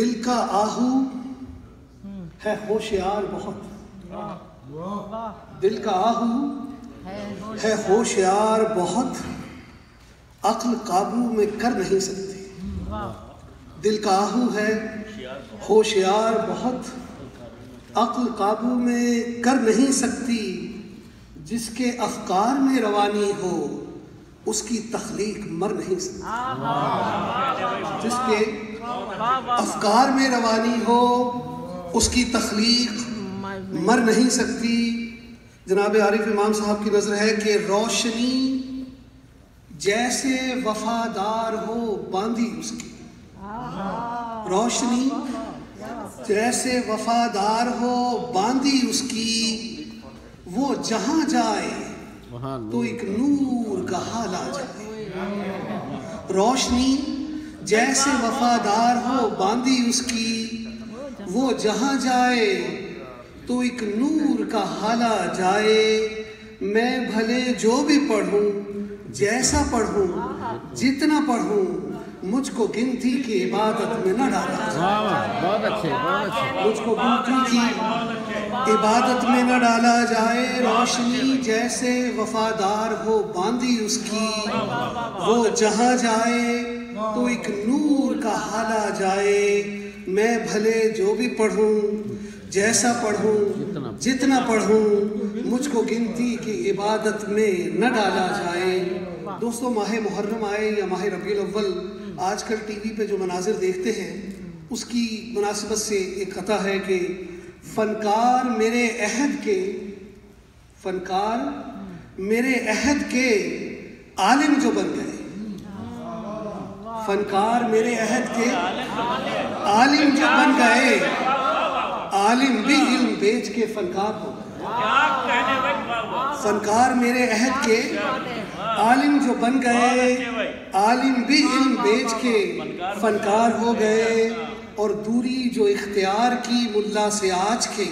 دل کا آہو ہے ہوشیار بہت، دل کا آہو ہے ہوشیار بہت، عقل قابو میں کر نہیں سکتی۔ دل کا آہو ہے ہوشیار بہت، عقل قابو میں کر نہیں سکتی، جس کے افکار میں روانی ہو اس کی تخلیق مر نہیں سکتی۔ جس کے افکار میں روانی ہو اس کی تخلیق مر نہیں سکتی۔ جناب عارف امام صاحب کی نظر ہے کہ روشنی جیسے وفادار ہو باندھی اس کی، روشنی جیسے وفادار ہو باندھی اس کی، وہ جہاں جائے تو ایک نور کا حال آ جائے۔ روشنی جیسے وفادار ہو باندھی اس کی، وہ جہاں جائے تو ایک نور کا حال آ جائے۔ میں بھلے جو بھی پڑھوں جیسا پڑھوں جتنا پڑھوں، مجھ کو گنتی کی عبادت میں نہ ڈالا جائے، مجھ کو گنتی کی عبادت میں نہ ڈالا جائے۔ روشنی جیسے وفادار ہو باندھی اس کی، وہ جہاں جائے تو ایک نور کا حال آ جائے۔ میں بھلے جو بھی پڑھوں جیسا پڑھوں جتنا پڑھوں، مجھ کو گنتی کی عبادت میں نہ ڈالا جائے۔ دوستو، ماہ محرم آئے یا ماہ ربیع الاول، آج کل ٹی وی پہ جو مناظر دیکھتے ہیں اس کی مناسبت سے ایک قطعہ ہے کہ فنکار میرے عہد کے عالم جو بن گئے، فنکار میرے عہد کے عالم جو بن گئے، عالم بھی علم بیچ کے فنکار ہو گئے۔ فنکار میرے عہد کے عالم جو بن گئے، عالم بھی علم بیچ کے فنکار ہو گئے۔ اور دوری جو اختیار کی ملا سے آج کے،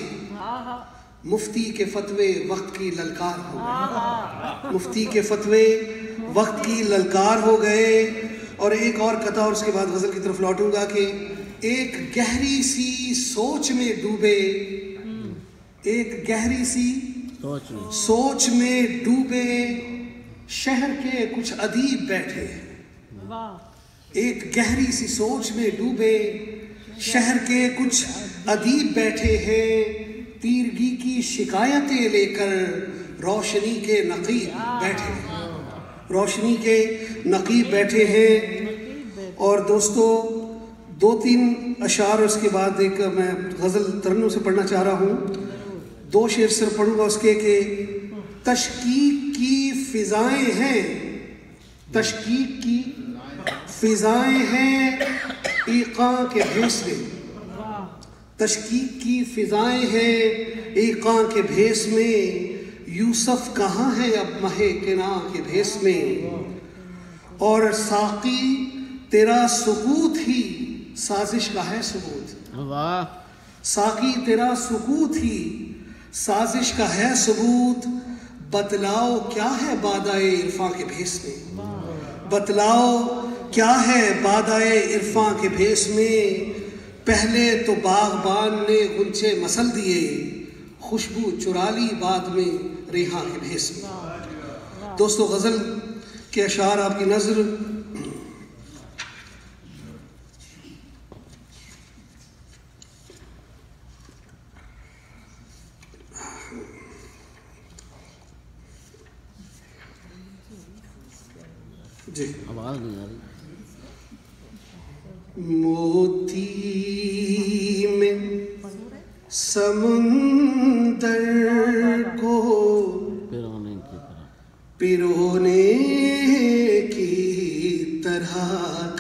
مفتی کے فتوے وقت کی للکار ہو گئے، مفتی کے فتوے وقت کی للکار ہو گئے۔ اور ایک اور قطعہ اور اس کے بعد غزل کی طرف لوٹوں گا کہ ایک گہری سی سوچ میں ڈوبے، ایک گہری سی سوچ میں ڈوبے شہر کے کچھ ادیب بیٹھے، ایک گہری سی سوچ میں ڈوبے شہر کے کچھ ادیب بیٹھے ہیں، تیرگی کی شکایتیں لے کر روشنی کے نقیب بیٹھے ہیں، روشنی کے نقیب بیٹھے ہیں۔ اور دوستو، دو تین اشعار اس کے بعد ایک میں غزل ترنم سے پڑھنا چاہ رہا ہوں، دو شعر صرف پڑھوں گا اس کے کہ تشکیک کی فضائیں ہیں، تشکیک کی فضائیں ہیں ایقاں کے بھیس میں، تشکیک کی فضائیں ہیں ایقاں کے بھیس میں، یوسف کہاں ہے اب مہ کناں کے بھیس میں، اور ساقی تیرا سکوت ہی سازش کا ہے ثبوت، ساقی تیرا سکوت ہی سازش کا ہے ثبوت، بتلاؤ کیا ہے بادائے عرفاں کے بھیس میں، بتلاؤ کیا ہے بادائے عرفاں کے بھیس میں، پہلے تو باغبان نے غنچے مسل دیے، خوشبو چرا لی بعد میں ریحاں کے بھیس میں۔ دوستو، غزل کے اشعار آپ کی نظر جی آواز نہیں آ رہی۔ موتی میں سمندر کو پرونے کی طرح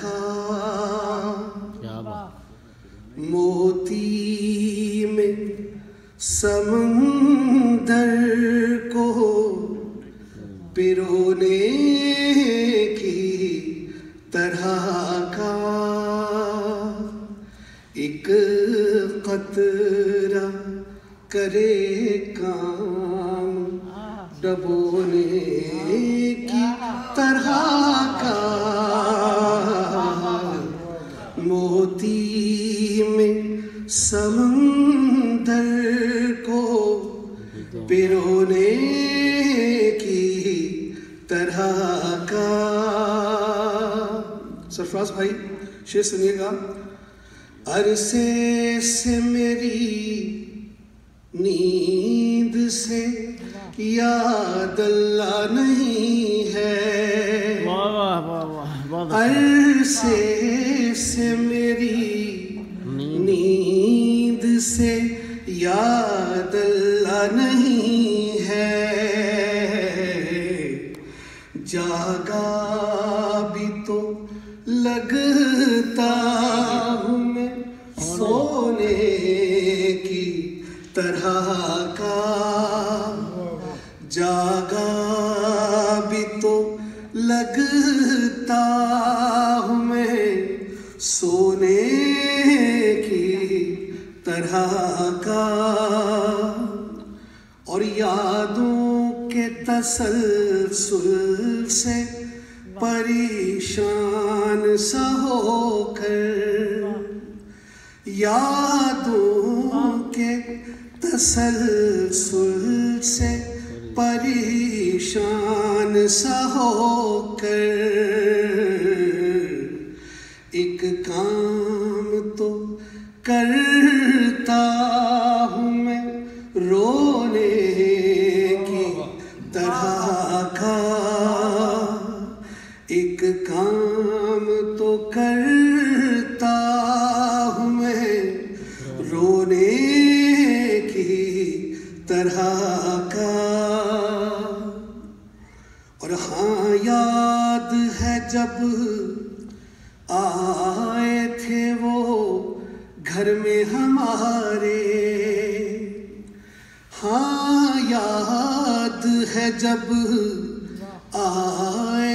کا، موتی میں سمندر کو پرونے کی طرح کا، ایک قطرہ کرے کام ڈبونے کی طرح کا، موتی سمندر کو پرونے کی طرح کا. سرفراز بھائی شعر سنیے گا. عرصے سے میری نیند سے یاد اللہ نہیں ہے. عرصے سے میری نیند سے یاد اللہ نہیں ہے. جاگا بھی تو لگتا ہوں میں سونے کی طرح کا. جاگا بھی تو لگتا ہوں میں سونے کی طرح کا. اور یادوں کے تسلسل سے پریشان سا ہو کر. یادوں کے تسلسل سے پریشان سا ہو کر. ایک کام تو کرتا ہوں میں رونے کی طرح کا. ایک کام تو کرتا ہوں میں رونے کی طرح کا. اور ہاں یاد ہے جب آئے تھے وہ گھر میں ہمارے. ہاں یاد ہے جب آئے